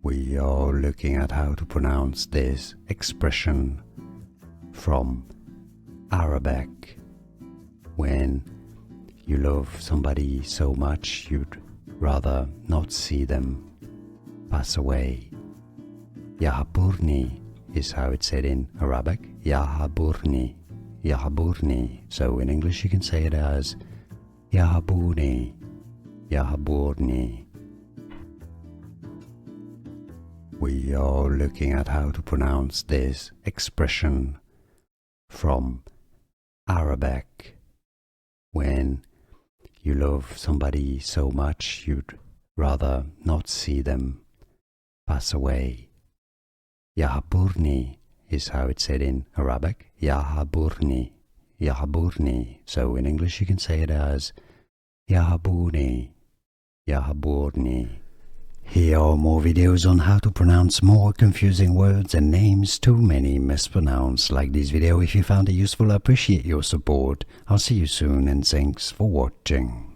We are looking at how to pronounce this expression from Arabic. When you love somebody so much you'd rather not see them pass away. Yahaburni is how it's said in Arabic. Yahaburni. Yahaburni. So in English you can say it as Yahabuni. Yahaburni. We are looking at how to pronounce this expression from Arabic. When you love somebody so much you'd rather not see them pass away. Yahaburni is how it's said in Arabic. Yahaburni. Yahaburni. So in English you can say it as Yahabuni. Yahaburni. Here are more videos on how to pronounce more confusing words and names too many mispronounced. Like this video if you found it useful. I appreciate your support. I'll see you soon and thanks for watching.